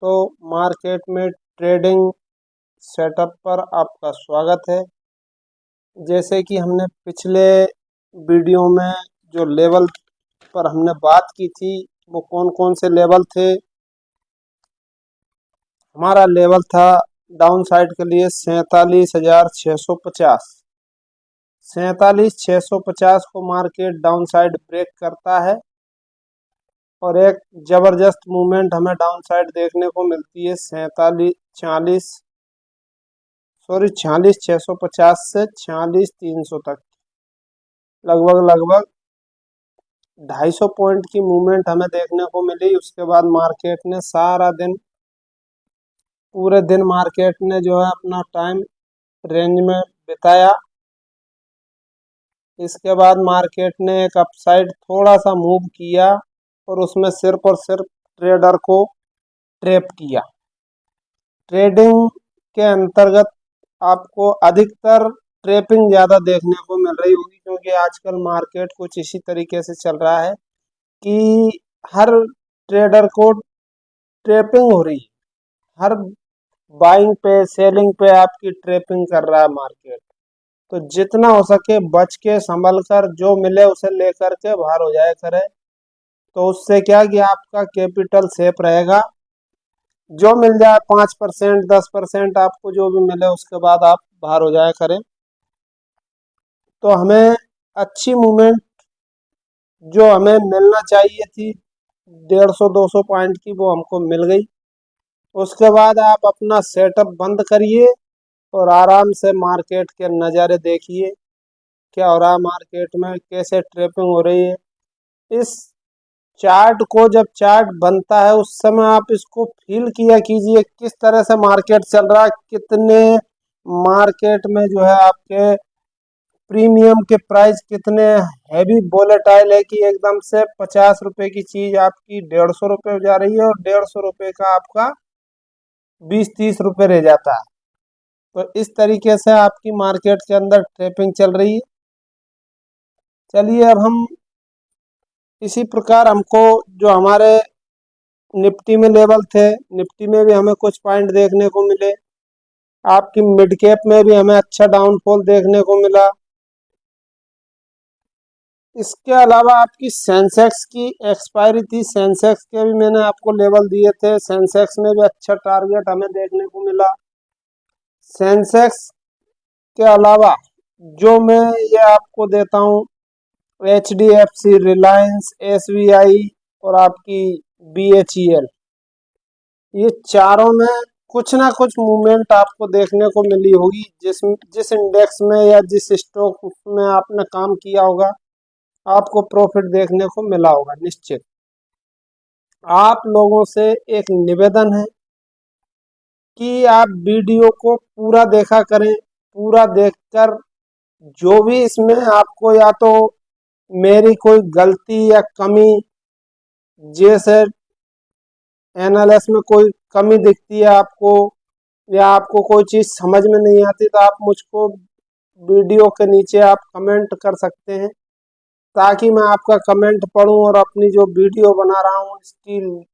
तो मार्केट में trading setup पर आपका स्वागत है। जैसे कि हमने पिछले वीडियो में जो लेवल पर हमने बात की थी वो कौन कौन से लेवल थे। हमारा लेवल था डाउन साइड के लिए 47,650। 47,650 को मार्केट डाउन साइड ब्रेक करता है और एक जबरदस्त मूवमेंट हमें डाउन साइड देखने को मिलती है 46,650 से 46,300 तक। लगभग 250 पॉइंट की मूवमेंट हमें देखने को मिली। उसके बाद मार्केट ने सारा दिन, पूरे दिन मार्केट ने जो है अपना टाइम रेंज में बिताया। इसके बाद मार्केट ने एक अपसाइड थोड़ा सा मूव किया और उसमें सिर्फ और सिर्फ ट्रेडर को ट्रैप किया। ट्रेडिंग के अंतर्गत आपको अधिकतर ट्रेपिंग ज़्यादा देखने को मिल रही होगी, क्योंकि आजकल मार्केट कुछ इसी तरीके से चल रहा है कि हर ट्रेडर को ट्रेपिंग हो रही है। हर बाइंग पे सेलिंग पे आपकी ट्रेपिंग कर रहा है मार्केट। तो जितना हो सके बच के संभल कर जो मिले उसे लेकर के बाहर हो जाया करे। तो उससे क्या कि आपका कैपिटल सेफ रहेगा। जो मिल जाए 5%, 10% आपको जो भी मिले उसके बाद आप बाहर हो जाया करें। तो हमें अच्छी मूवमेंट जो हमें मिलना चाहिए थी 150-200 पॉइंट की, वो हमको मिल गई। उसके बाद आप अपना सेटअप बंद करिए और आराम से मार्केट के नज़ारे देखिए, क्या हो रहा है मार्केट में, कैसे ट्रेपिंग हो रही है। इस चार्ट को जब चार्ट बनता है उस समय आप इसको फील किया कीजिए किस तरह से मार्केट चल रहा है, कितने मार्केट में जो है आपके प्रीमियम के प्राइस कितने हैवी वोलेटाइल है कि एकदम से 50 रुपए की चीज आपकी 150 रुपए जा रही है और 150 रुपए का आपका 20-30 रुपए रह जाता है। तो इस तरीके से आपकी मार्केट के अंदर ट्रेपिंग चल रही है। चलिए अब हम इसी प्रकार हमको जो हमारे निफ्टी में लेवल थे, निफ्टी में भी हमें कुछ पॉइंट देखने को मिले। आपकी मिड कैप में भी हमें अच्छा डाउनफॉल देखने को मिला। इसके अलावा आपकी सेंसेक्स की एक्सपायरी थी, सेंसेक्स के भी मैंने आपको लेवल दिए थे। सेंसेक्स में भी अच्छा टारगेट हमें देखने को मिला। सेंसेक्स के अलावा जो मैं ये आपको देता हूँ HDFC, रिलायंस, SBI और आपकी BHEL, ये चारों में कुछ ना कुछ मूवमेंट आपको देखने को मिली होगी। जिस इंडेक्स में या जिस स्टॉक में आपने काम किया होगा आपको प्रॉफिट देखने को मिला होगा निश्चित। आप लोगों से एक निवेदन है कि आप वीडियो को पूरा देखा करें। पूरा देखकर जो भी इसमें आपको या तो मेरी कोई गलती या कमी, जैसे एनालिसिस में कोई कमी दिखती है आपको या आपको कोई चीज़ समझ में नहीं आती, तो आप मुझको वीडियो के नीचे आप कमेंट कर सकते हैं, ताकि मैं आपका कमेंट पढूं और अपनी जो वीडियो बना रहा हूं इसकी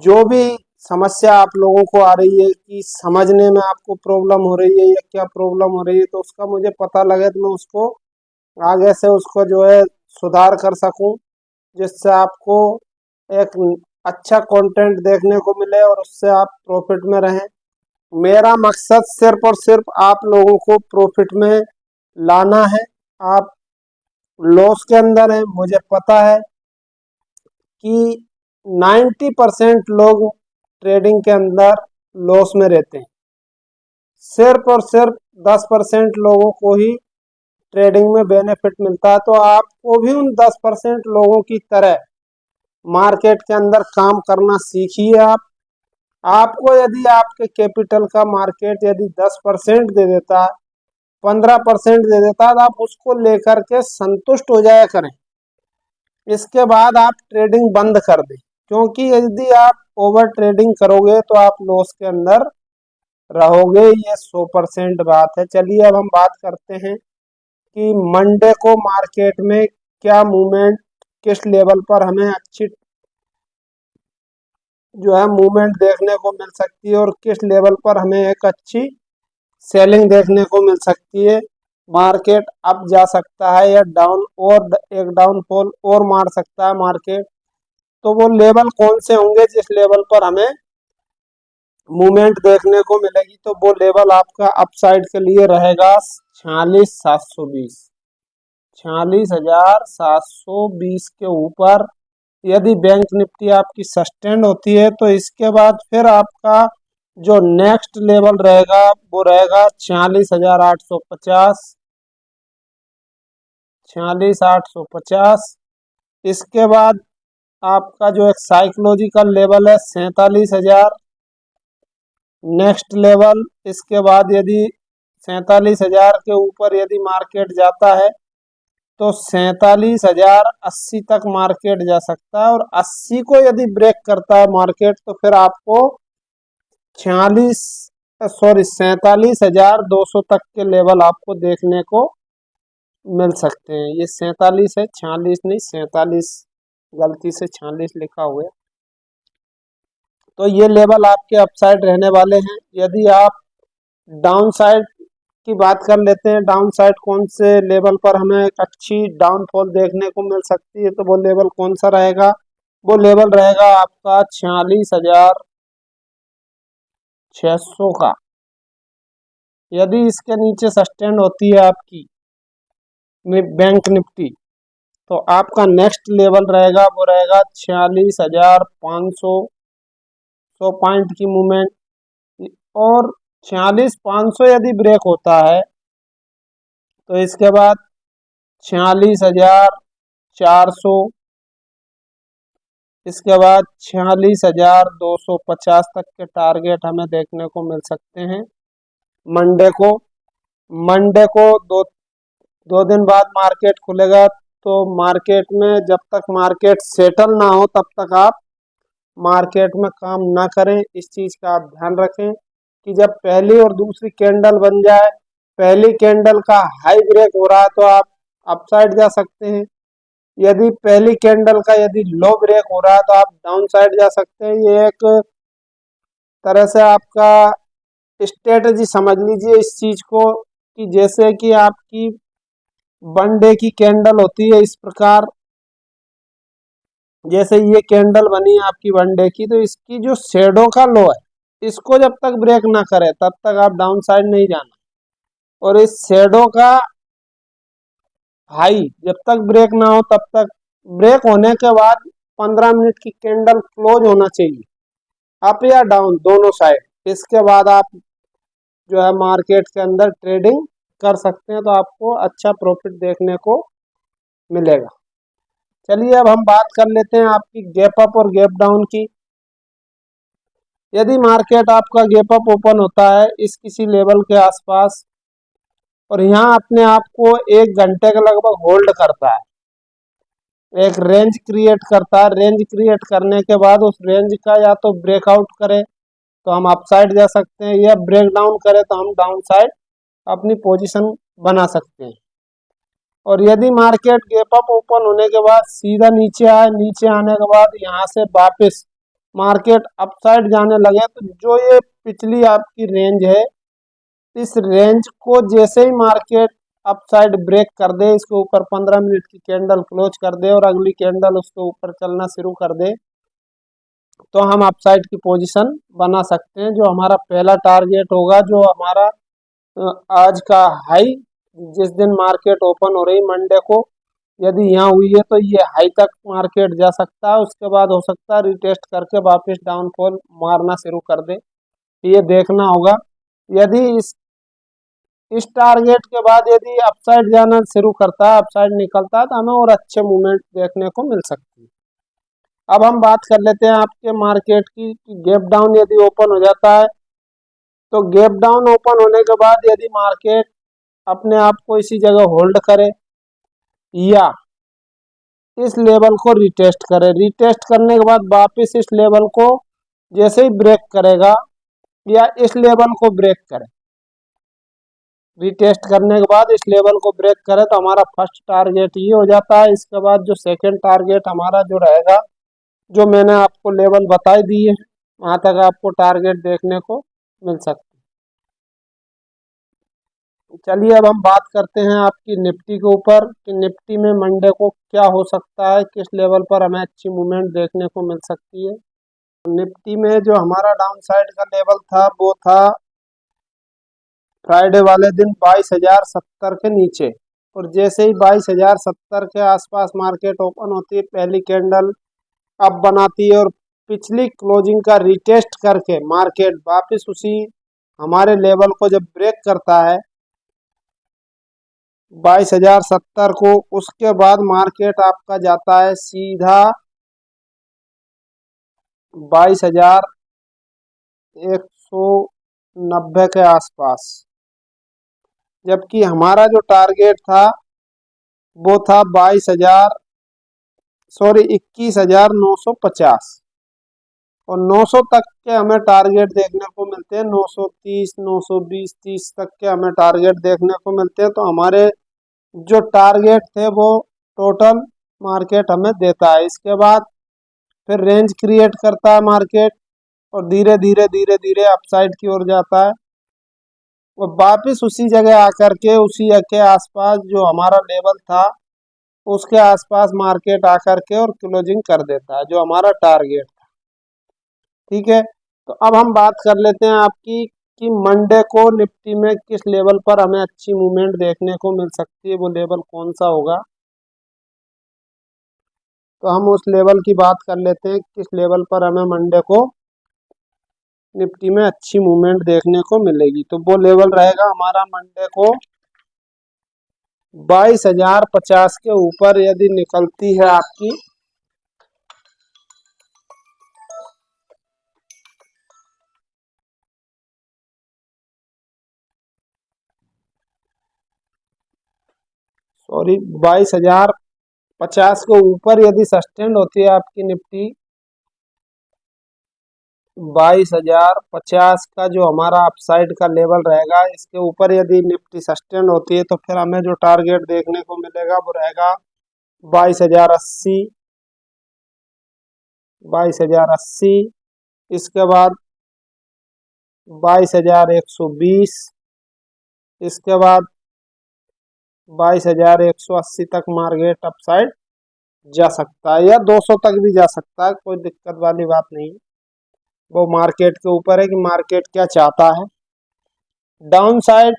जो भी समस्या आप लोगों को आ रही है कि समझने में आपको प्रॉब्लम हो रही है या क्या प्रॉब्लम हो रही है, तो उसका मुझे पता लगे तो मैं उसको आगे से उसको जो है सुधार कर सकूं, जिससे आपको एक अच्छा कंटेंट देखने को मिले और उससे आप प्रॉफिट में रहें। मेरा मकसद सिर्फ और सिर्फ आप लोगों को प्रॉफिट में लाना है। आप लॉस के अंदर हैं, मुझे पता है कि 90% लोग ट्रेडिंग के अंदर लॉस में रहते हैं। सिर्फ और सिर्फ 10% लोगों को ही ट्रेडिंग में बेनिफिट मिलता है। तो आपको भी उन 10% लोगों की तरह मार्केट के अंदर काम करना सीखिए। आपको यदि आपके कैपिटल का मार्केट यदि 10% दे देता है, 15% दे देता है, तो आप उसको लेकर के संतुष्ट हो जाया करें। इसके बाद आप ट्रेडिंग बंद कर दें, क्योंकि यदि आप ओवर ट्रेडिंग करोगे तो आप लॉस के अंदर रहोगे, ये 100% बात है। चलिए अब हम बात करते हैं कि मंडे को मार्केट में क्या मूवमेंट, किस लेवल पर हमें अच्छी जो है मूवमेंट देखने को मिल सकती है और किस लेवल पर हमें एक अच्छी सेलिंग देखने को मिल सकती है। मार्केट अप जा सकता है या डाउन, और एक डाउनफॉल और मार सकता है मार्केट। तो वो लेवल कौन से होंगे जिस लेवल पर हमें मूवमेंट देखने को मिलेगी? तो वो लेवल आपका अपसाइड के लिए रहेगा 46,720, 46,720 के ऊपर यदि बैंक निफ्टी आपकी सस्टेन होती है तो इसके बाद फिर आपका जो नेक्स्ट लेवल रहेगा वो रहेगा 46,850, 46,850। इसके बाद आपका जो एक साइकोलॉजिकल लेवल है 47,000 नेक्स्ट लेवल। इसके बाद यदि 47,000 के ऊपर यदि मार्केट जाता है तो 47,080 तक मार्केट जा सकता है, और 80 को यदि ब्रेक करता है मार्केट तो फिर आपको 47,200 तक के लेवल आपको देखने को मिल सकते हैं। ये 47 है, 46 नहीं, 47, गलती से 46 लिखा हुआ है। तो ये लेवल आपके अपसाइड रहने वाले हैं। यदि आप डाउन साइड की बात कर लेते हैं, डाउन साइड कौन से लेवल पर हमें एक अच्छी डाउनफॉल देखने को मिल सकती है, तो वो लेवल कौन सा रहेगा? वो लेवल रहेगा आपका 46,600 का। यदि इसके नीचे सस्टेन होती है आपकी बैंक निफ्टी तो आपका नेक्स्ट लेवल रहेगा वो रहेगा 46,500, 100 पॉइंट की मूवमेंट। और 46,500 यदि ब्रेक होता है तो इसके बाद 46,400, इसके बाद 46,250 तक के टारगेट हमें देखने को मिल सकते हैं मंडे को। मंडे को दो दिन बाद मार्केट खुलेगा, तो मार्केट में जब तक मार्केट सेटल ना हो तब तक आप मार्केट में काम ना करें। इस चीज़ का आप ध्यान रखें कि जब पहली और दूसरी कैंडल बन जाए, पहली कैंडल का हाई ब्रेक हो रहा है तो आप अपसाइड जा सकते हैं। यदि पहली कैंडल का यदि लो ब्रेक हो रहा है तो आप डाउन साइड जा सकते हैं। ये एक तरह से आपका स्ट्रेटजी समझ लीजिए इस चीज को, कि जैसे कि आपकी वन डे की कैंडल होती है, इस प्रकार जैसे ये कैंडल बनी है आपकी वन डे की, तो इसकी जो शेडो का लो है इसको जब तक ब्रेक ना करे तब तक आप डाउन साइड नहीं जाना, और इस शेडो का हाई जब तक ब्रेक ना हो तब तक, ब्रेक होने के बाद 15 मिनट की कैंडल क्लोज होना चाहिए अप या डाउन दोनों साइड। इसके बाद आप जो है मार्केट के अंदर ट्रेडिंग कर सकते हैं, तो आपको अच्छा प्रॉफिट देखने को मिलेगा। चलिए अब हम बात कर लेते हैं आपकी गैप अप और गैप डाउन की। यदि मार्केट आपका गैप अप ओपन होता है इस किसी लेवल के आसपास और यहाँ अपने आप को 1 घंटे के लगभग होल्ड करता है, एक रेंज क्रिएट करता है, रेंज क्रिएट करने के बाद उस रेंज का या तो ब्रेकआउट करे तो हम अपसाइड जा सकते हैं, या ब्रेक डाउन करे तो हम डाउन साइड अपनी पोजीशन बना सकते हैं। और यदि मार्केट गैप अप ओपन होने के बाद सीधा नीचे आए, नीचे आने के बाद यहाँ से वापस मार्केट अपसाइड जाने लगे, तो जो ये पिछली आपकी रेंज है इस रेंज को जैसे ही मार्केट अपसाइड ब्रेक कर दे, इसके ऊपर 15 मिनट की कैंडल क्लोज कर दे और अगली कैंडल उसके ऊपर चलना शुरू कर दे, तो हम अपसाइड की पोजीशन बना सकते हैं। जो हमारा पहला टारगेट होगा, जो हमारा आज का हाई जिस दिन मार्केट ओपन हो रही मंडे को यदि यहाँ हुई है तो ये हाई तक मार्केट जा सकता है, उसके बाद हो सकता है रिटेस्ट करके वापस डाउनफॉल मारना शुरू कर दे, ये देखना होगा। यदि इस टारगेट के बाद यदि अपसाइड जाना शुरू करता है, अपसाइड निकलता है, तो हमें और अच्छे मूवमेंट देखने को मिल सकती है। अब हम बात कर लेते हैं आपके मार्केट की, गैप डाउन यदि ओपन हो जाता है तो गैप डाउन ओपन होने के बाद यदि मार्केट अपने आप को इसी जगह होल्ड करे या इस लेवल को रिटेस्ट करे, रिटेस्ट करने के बाद वापस इस लेवल को जैसे ही ब्रेक करेगा या इस लेवल को ब्रेक करे, रिटेस्ट करने के बाद इस लेवल को ब्रेक करे तो हमारा फर्स्ट टारगेट ये हो जाता है। इसके बाद जो सेकंड टारगेट हमारा जो रहेगा जो मैंने आपको लेवल बताई दी है, वहां तक आपको टारगेट देखने को मिल सकता है। चलिए अब हम बात करते हैं आपकी निफ्टी के ऊपर कि निफ्टी में मंडे को क्या हो सकता है, किस लेवल पर हमें अच्छी मूवमेंट देखने को मिल सकती है। निफ्टी में जो हमारा डाउन साइड का लेवल था वो था फ्राइडे वाले दिन 22,070 के नीचे, और जैसे ही 22,070 के आसपास मार्केट ओपन होती है, पहली कैंडल अप बनाती है और पिछली क्लोजिंग का रिटेस्ट करके मार्केट वापस उसी हमारे लेवल को जब ब्रेक करता है 22,070 को, उसके बाद मार्केट आपका जाता है सीधा 22,190 के आसपास, जबकि हमारा जो टारगेट था वो था 21,950, और 900 तक के हमें टारगेट देखने को मिलते हैं। 930, 920, 30 तक के हमें टारगेट देखने को मिलते हैं। तो हमारे जो टारगेट थे वो टोटल मार्केट हमें देता है। इसके बाद फिर रेंज क्रिएट करता है मार्केट, और धीरे धीरे धीरे धीरे अपसाइड की ओर जाता है, और वापस उसी जगह आकर के उसी के आसपास जो हमारा लेवल था उसके आसपास मार्केट आकर के और क्लोजिंग कर देता है, जो हमारा टारगेट था। ठीक है, तो अब हम बात कर लेते हैं आपकी कि मंडे को निफ्टी में किस लेवल पर हमें अच्छी मूवमेंट देखने को मिल सकती है, वो लेवल कौन सा होगा। तो हम उस लेवल की बात कर लेते हैं, किस लेवल पर हमें मंडे को निफ्टी में अच्छी मूवमेंट देखने को मिलेगी। तो वो लेवल रहेगा हमारा मंडे को 22,050 के ऊपर यदि निकलती है आपकी सॉरी 22,050 के ऊपर यदि सस्टेन होती है आपकी निफ्टी, 22,050 का जो हमारा अपसाइड का लेवल रहेगा, इसके ऊपर यदि निफ्टी सस्टेन होती है तो फिर हमें जो टारगेट देखने को मिलेगा वो रहेगा 22,080, 22,080। इसके बाद 22,120, इसके बाद 22,180 तक मार्केट अपसाइड जा सकता है, या 200 तक भी जा सकता है, कोई दिक्कत वाली बात नहीं। वो मार्केट के ऊपर है कि मार्केट क्या चाहता है। डाउन साइड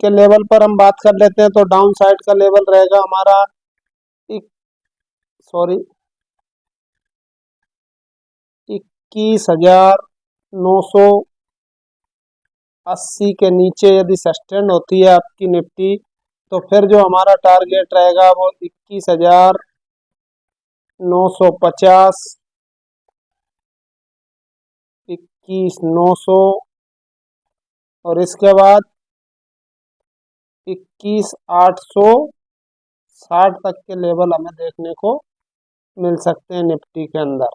के लेवल पर हम बात कर लेते हैं, तो डाउन साइड का लेवल रहेगा हमारा सॉरी 21,980 के नीचे यदि सस्टेन होती है आपकी निफ्टी, तो फिर जो हमारा टारगेट रहेगा वो 21,950, 21,900, और इसके बाद 21,860 तक के लेवल हमें देखने को मिल सकते हैं निफ्टी के अंदर।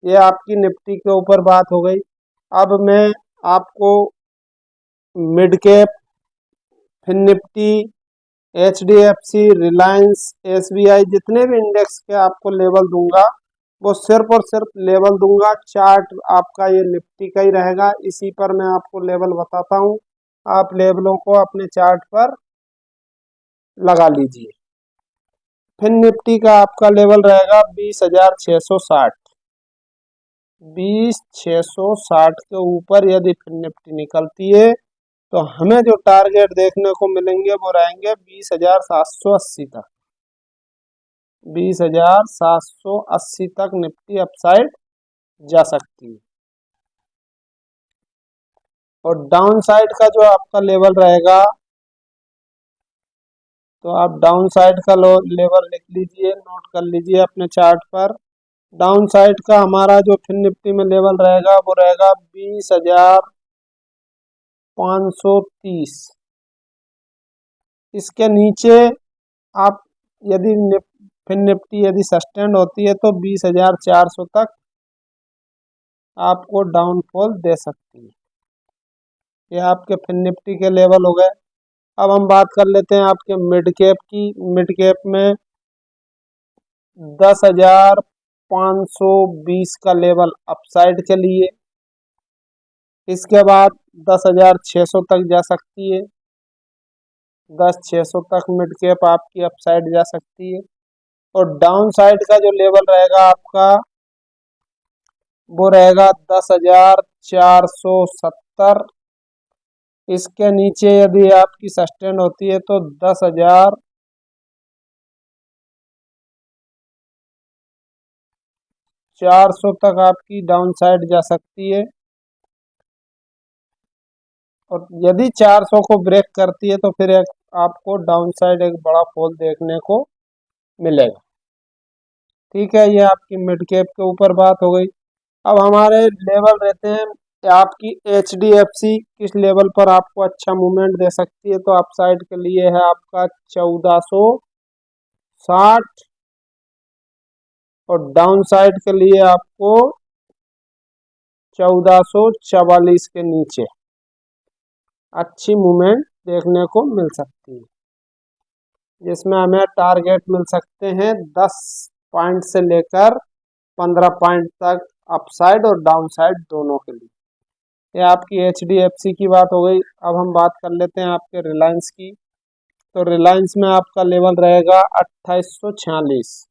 ये आपकी निफ्टी के ऊपर बात हो गई। अब मैं आपको mid cap, Fin Nifty, HDFC, Reliance, SBI, जितने भी इंडेक्स के आपको लेवल दूंगा वो सिर्फ और सिर्फ लेवल दूंगा। चार्ट आपका ये निफ्टी का ही रहेगा, इसी पर मैं आपको लेवल बताता हूँ। आप लेवलों को अपने चार्ट पर लगा लीजिए। फिन निफ्टी का आपका लेवल रहेगा 20,660, 20,660 के ऊपर यदि फिन निफ्टी निकलती है तो हमें जो टारगेट देखने को मिलेंगे वो रहेंगे 20,780 तक, 20,780 तक निफ्टी अपसाइड जा सकती है। और डाउन साइड का जो आपका लेवल रहेगा, तो आप डाउन साइड का लेवल लिख लीजिए, नोट कर लीजिए अपने चार्ट पर। डाउन साइड का हमारा जो फिन निफ्टी में लेवल रहेगा वो रहेगा 20,530। इसके नीचे आप यदि फिन निफ्टी यदि सस्टेन होती है तो 20,400 तक आपको डाउनफॉल दे सकती है। ये आपके फिन निफ्टी के लेवल हो गए। अब हम बात कर लेते हैं आपके मिड कैप की। मिड कैप में 520 का लेवल अपसाइड के लिए। इसके बाद 10,600 तक जा सकती है, 10,600 तक मिड कैप आपकी अपसाइड जा सकती है। और डाउन साइड का जो लेवल रहेगा आपका वो रहेगा 10,470। इसके नीचे यदि आपकी सस्टेन होती है तो 10,400 तक आपकी डाउन साइड जा सकती है। और यदि 400 को ब्रेक करती है तो फिर आपको डाउन साइड एक बड़ा फॉल देखने को मिलेगा। ठीक है, ये आपकी मिड कैप के ऊपर बात हो गई। अब हमारे लेवल रहते हैं आपकी HDFC किस लेवल पर आपको अच्छा मूवमेंट दे सकती है। तो अप साइड के लिए है आपका 1460 और डाउन साइड के लिए आपको 1444 के नीचे अच्छी मूवमेंट देखने को मिल सकती है, जिसमें हमें टारगेट मिल सकते हैं 10 पॉइंट से लेकर 15 पॉइंट तक अपसाइड और डाउन साइड दोनों के लिए। ये आपकी HDFC की बात हो गई। अब हम बात कर लेते हैं आपके रिलायंस की। तो रिलायंस में आपका लेवल रहेगा 2846।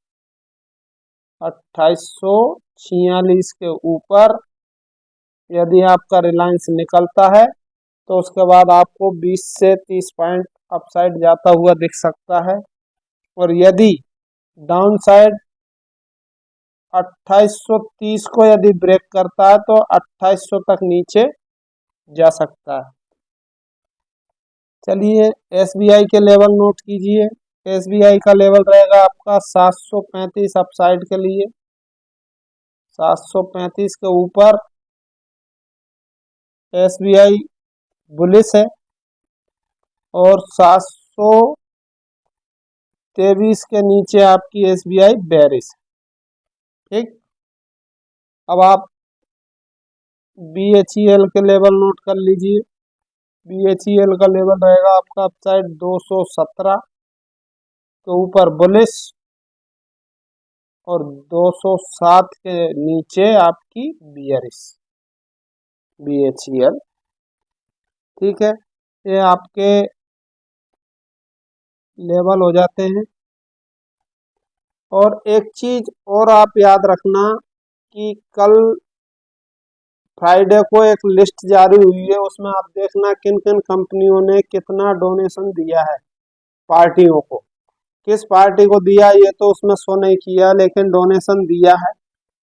2846 के ऊपर यदि आपका रिलायंस निकलता है तो उसके बाद आपको 20 से 30 पॉइंट अपसाइड जाता हुआ दिख सकता है। और यदि डाउन साइड 2830 को यदि ब्रेक करता है तो 2800 तक नीचे जा सकता है। चलिए SBI के लेवल नोट कीजिए। SBI का लेवल रहेगा आपका 735 अपसाइड के लिए। 735 के ऊपर SBI बुलिश है और 723 के नीचे आपकी SBI बेरिश। ठीक, अब आप BHEL के लेवल नोट कर लीजिए। BHEL का लेवल रहेगा आपका अपसाइड 217 के ऊपर बुलिश और 207 के नीचे आपकी बेरिश BHEL। ठीक है, ये आपके लेवल हो जाते हैं। और एक चीज और आप याद रखना कि कल फ्राइडे को एक लिस्ट जारी हुई है, उसमें आप देखना किन किन कंपनियों ने कितना डोनेशन दिया है पार्टियों को। किस पार्टी को दिया ये तो उसमें शो नहीं किया, लेकिन डोनेशन दिया है।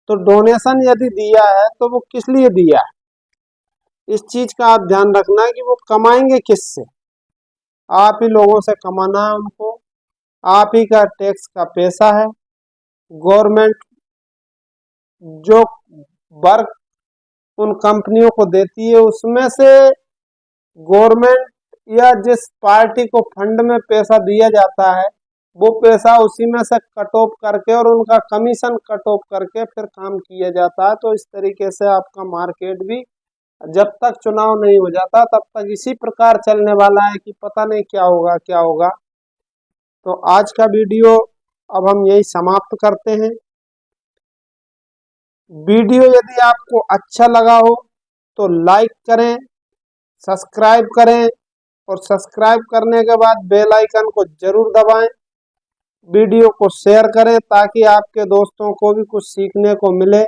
तो डोनेशन यदि दिया है तो वो किस लिए दिया है, इस चीज का आप ध्यान रखना कि वो कमाएंगे किससे। आप ही लोगों से कमाना है उनको, आप ही का टैक्स का पैसा है। गवर्नमेंट जो वर्क उन कंपनियों को देती है उसमें से गवर्नमेंट या जिस पार्टी को फंड में पैसा दिया जाता है वो पैसा उसी में से कट ऑफ करके और उनका कमीशन कट ऑफ करके फिर काम किया जाता है। तो इस तरीके से आपका मार्केट भी जब तक चुनाव नहीं हो जाता तब तक इसी प्रकार चलने वाला है कि पता नहीं क्या होगा क्या होगा। तो आज का वीडियो अब हम यही समाप्त करते हैं। वीडियो यदि आपको अच्छा लगा हो तो लाइक करें, सब्सक्राइब करें और सब्सक्राइब करने के बाद बेल आइकन को जरूर दबाएं। वीडियो को शेयर करें ताकि आपके दोस्तों को भी कुछ सीखने को मिले।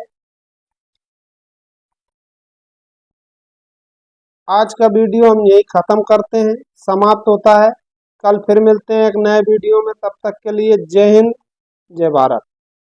आज का वीडियो हम यही खत्म करते हैं, समाप्त होता है। कल फिर मिलते हैं एक नए वीडियो में, तब तक के लिए जय हिंद, जय भारत।